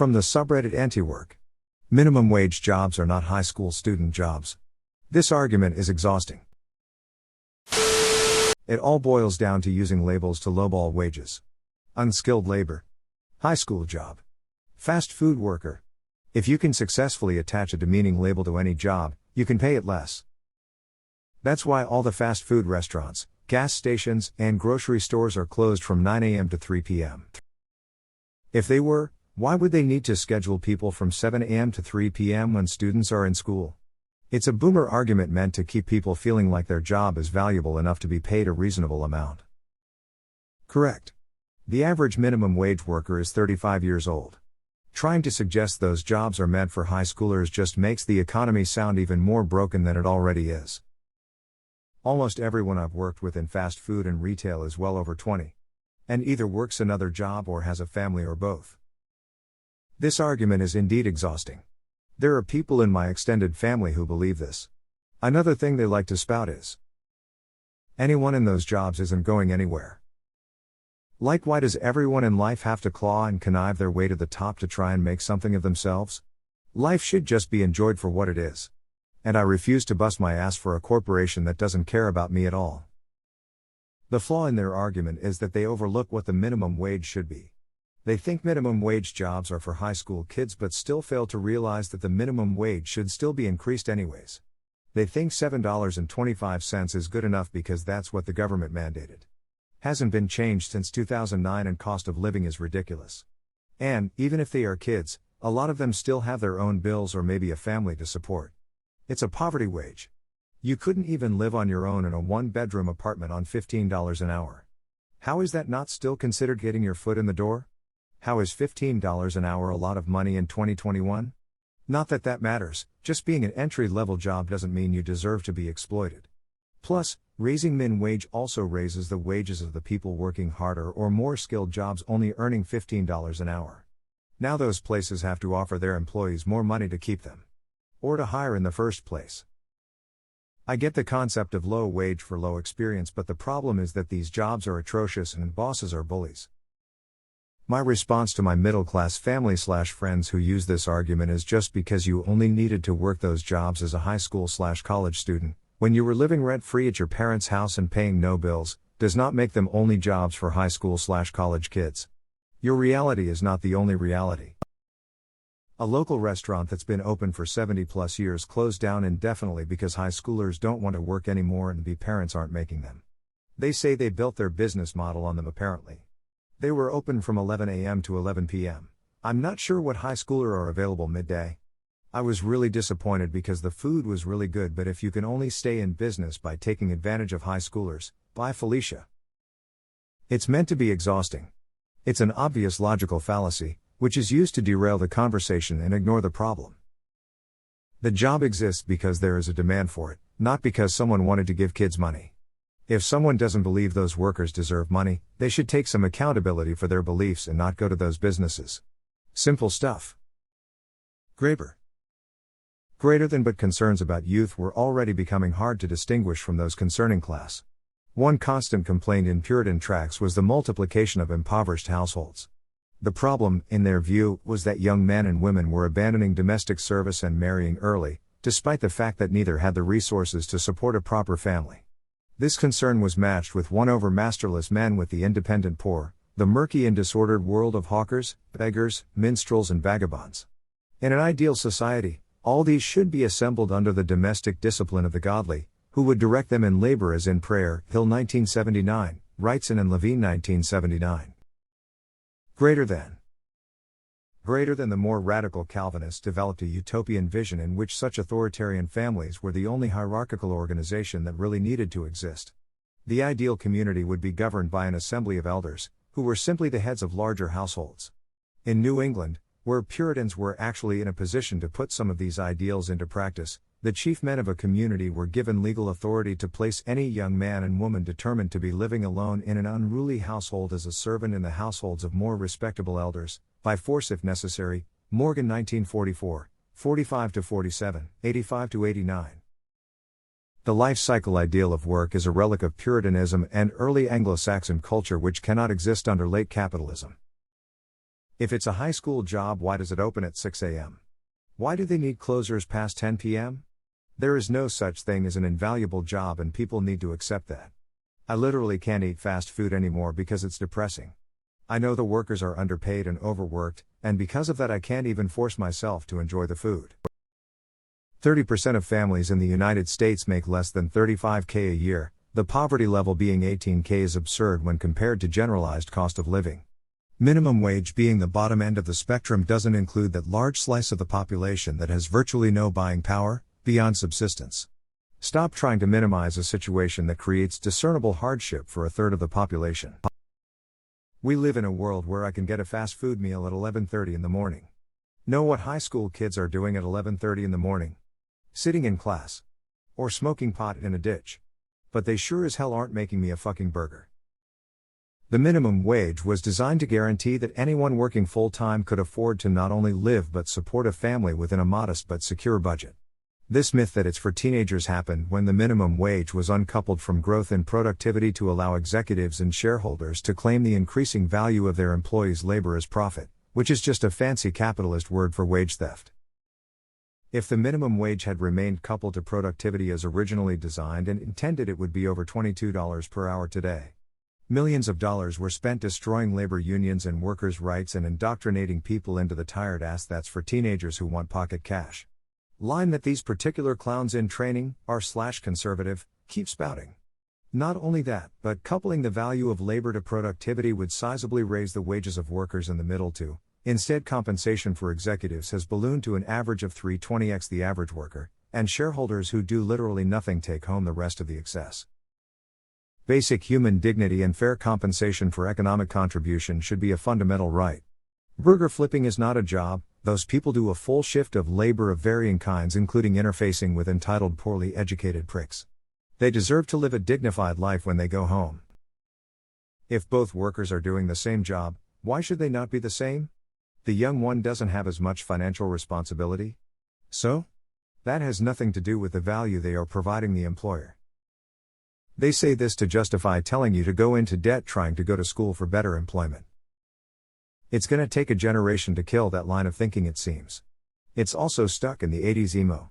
From the subreddit antiwork. Minimum wage jobs are not high school student jobs. This argument is exhausting. It all boils down to using labels to lowball wages. Unskilled labor. High school job. Fast food worker. If you can successfully attach a demeaning label to any job, you can pay it less. That's why all the fast food restaurants, gas stations, and grocery stores are closed from 9 a.m. to 3 p.m. If they were, why would they need to schedule people from 7 a.m. to 3 p.m. when students are in school? It's a boomer argument meant to keep people feeling like their job is valuable enough to be paid a reasonable amount. Correct. The average minimum wage worker is 35 years old. Trying to suggest those jobs are meant for high schoolers just makes the economy sound even more broken than it already is. Almost everyone I've worked with in fast food and retail is well over 20. And either works another job or has a family or both. This argument is indeed exhausting. There are people in my extended family who believe this. Another thing they like to spout is, anyone in those jobs isn't going anywhere. Like, why does everyone in life have to claw and connive their way to the top to try and make something of themselves? Life should just be enjoyed for what it is. And I refuse to bust my ass for a corporation that doesn't care about me at all. The flaw in their argument is that they overlook what the minimum wage should be. They think minimum wage jobs are for high school kids but still fail to realize that the minimum wage should still be increased anyways. They think $7.25 is good enough because that's what the government mandated. Hasn't been changed since 2009 and cost of living is ridiculous. And, even if they are kids, a lot of them still have their own bills or maybe a family to support. It's a poverty wage. You couldn't even live on your own in a one-bedroom apartment on $15 an hour. How is that not still considered getting your foot in the door? How is $15 an hour a lot of money in 2021? Not that that matters, just being an entry-level job doesn't mean you deserve to be exploited. Plus, raising min wage also raises the wages of the people working harder or more skilled jobs only earning $15 an hour. Now those places have to offer their employees more money to keep them. Or to hire in the first place. I get the concept of low wage for low experience, but the problem is that these jobs are atrocious and bosses are bullies. My response to my middle-class family/friends who use this argument is just because you only needed to work those jobs as a high school/college student, when you were living rent-free at your parents' house and paying no bills, does not make them only jobs for high school/college kids. Your reality is not the only reality. A local restaurant that's been open for 70+ years closed down indefinitely because high schoolers don't want to work anymore and parents aren't making them. They say they built their business model on them apparently. They were open from 11 a.m. to 11 p.m. I'm not sure what high schooler are available midday. I was really disappointed because the food was really good, but if you can only stay in business by taking advantage of high schoolers, bye Felicia. It's meant to be exhausting. It's an obvious logical fallacy, which is used to derail the conversation and ignore the problem. The job exists because there is a demand for it, not because someone wanted to give kids money. If someone doesn't believe those workers deserve money, they should take some accountability for their beliefs and not go to those businesses. Simple stuff. Graber. Greater than, but concerns about youth were already becoming hard to distinguish from those concerning class. One constant complaint in Puritan tracts was the multiplication of impoverished households. The problem, in their view, was that young men and women were abandoning domestic service and marrying early, despite the fact that neither had the resources to support a proper family. This concern was matched with won over masterless men with the independent poor, the murky and disordered world of hawkers, beggars, minstrels and vagabonds. In an ideal society, all these should be assembled under the domestic discipline of the godly, who would direct them in labor as in prayer, Hill 1979, Wrightson and Levine 1979. Greater than. The more radical Calvinists developed a utopian vision in which such authoritarian families were the only hierarchical organization that really needed to exist. The ideal community would be governed by an assembly of elders, who were simply the heads of larger households. In New England, where Puritans were actually in a position to put some of these ideals into practice, the chief men of a community were given legal authority to place any young man and woman determined to be living alone in an unruly household as a servant in the households of more respectable elders, by force if necessary. Morgan 1944, 45-47, 85-89. The life cycle ideal of work is a relic of Puritanism and early Anglo-Saxon culture which cannot exist under late capitalism. If it's a high school job, why does it open at 6 a.m.? Why do they need closers past 10 p.m.? There is no such thing as an invaluable job, and people need to accept that. I literally can't eat fast food anymore because it's depressing. I know the workers are underpaid and overworked, and because of that I can't even force myself to enjoy the food. 30% of families in the United States make less than $35K a year, the poverty level being $18K is absurd when compared to generalized cost of living. Minimum wage being the bottom end of the spectrum doesn't include that large slice of the population that has virtually no buying power, beyond subsistence. Stop trying to minimize a situation that creates discernible hardship for a third of the population. We live in a world where I can get a fast food meal at 11:30 in the morning. Know what high school kids are doing at 11:30 in the morning? Sitting in class. Or smoking pot in a ditch. But they sure as hell aren't making me a fucking burger. The minimum wage was designed to guarantee that anyone working full-time could afford to not only live but support a family within a modest but secure budget. This myth that it's for teenagers happened when the minimum wage was uncoupled from growth in productivity to allow executives and shareholders to claim the increasing value of their employees' labor as profit, which is just a fancy capitalist word for wage theft. If the minimum wage had remained coupled to productivity as originally designed and intended, it would be over $22 per hour today. Millions of dollars were spent destroying labor unions and workers' rights and indoctrinating people into the tired ass that's for teenagers who want pocket cash. Line that these particular clowns in training, r/conservative, keep spouting. Not only that, but coupling the value of labor to productivity would sizably raise the wages of workers in the middle too. Instead, compensation for executives has ballooned to an average of 320x the average worker, and shareholders who do literally nothing take home the rest of the excess. Basic human dignity and fair compensation for economic contribution should be a fundamental right. Burger flipping is not a job. Those people do a full shift of labor of varying kinds, including interfacing with entitled poorly educated pricks. They deserve to live a dignified life when they go home. If both workers are doing the same job, why should they not be the same? The young one doesn't have as much financial responsibility? So? That has nothing to do with the value they are providing the employer. They say this to justify telling you to go into debt trying to go to school for better employment. It's gonna take a generation to kill that line of thinking, it seems. It's also stuck in the 80s emo.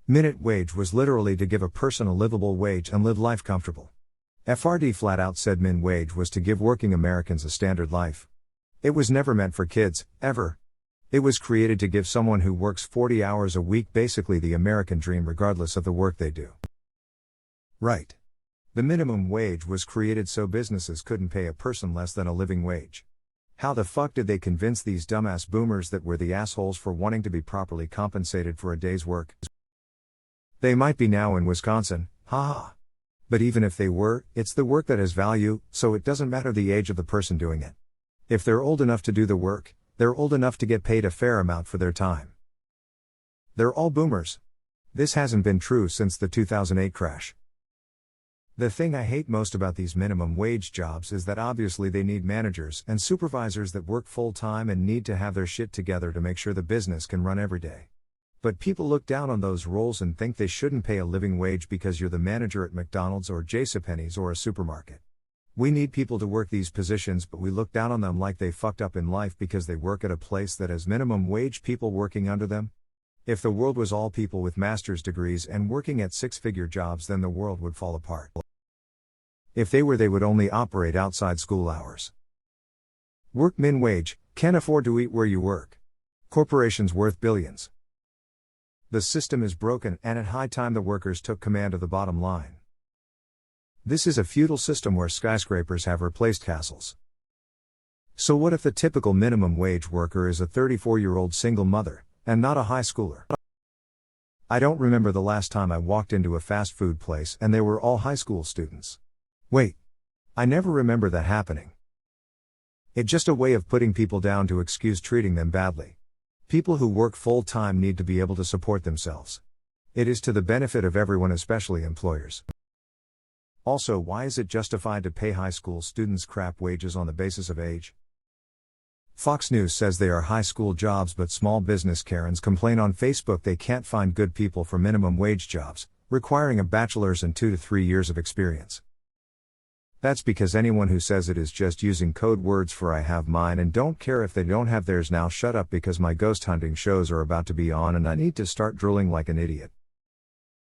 Minute wage was literally to give a person a livable wage and live life comfortable. FRD flat out said min wage was to give working Americans a standard life. It was never meant for kids, ever. It was created to give someone who works 40 hours a week basically the American dream regardless of the work they do. Right. The minimum wage was created so businesses couldn't pay a person less than a living wage. How the fuck did they convince these dumbass boomers that we're the assholes for wanting to be properly compensated for a day's work? They might be now in Wisconsin, haha. But even if they were, it's the work that has value, so it doesn't matter the age of the person doing it. If they're old enough to do the work, they're old enough to get paid a fair amount for their time. They're all boomers. This hasn't been true since the 2008 crash. The thing I hate most about these minimum wage jobs is that obviously they need managers and supervisors that work full time and need to have their shit together to make sure the business can run every day. But people look down on those roles and think they shouldn't pay a living wage because you're the manager at McDonald's or JCPenney's or a supermarket. We need people to work these positions, but we look down on them like they fucked up in life because they work at a place that has minimum wage people working under them. If the world was all people with master's degrees and working at six-figure jobs, then the world would fall apart. If they were, they would only operate outside school hours. Work min wage, can't afford to eat where you work. Corporations worth billions. The system is broken, and at high time the workers took command of the bottom line. This is a feudal system where skyscrapers have replaced castles. So what if the typical minimum wage worker is a 34-year-old single mother, and not a high schooler? I don't remember the last time I walked into a fast food place and they were all high school students. Wait. I never remember that happening. It's just a way of putting people down to excuse treating them badly. People who work full-time need to be able to support themselves. It is to the benefit of everyone, especially employers. Also, why is it justified to pay high school students crap wages on the basis of age? Fox News says they are high school jobs, but small business Karens complain on Facebook they can't find good people for minimum wage jobs, requiring a bachelor's and 2 to 3 years of experience. That's because anyone who says it is just using code words for I have mine and don't care if they don't have theirs. Now shut up because my ghost hunting shows are about to be on and I need to start drooling like an idiot.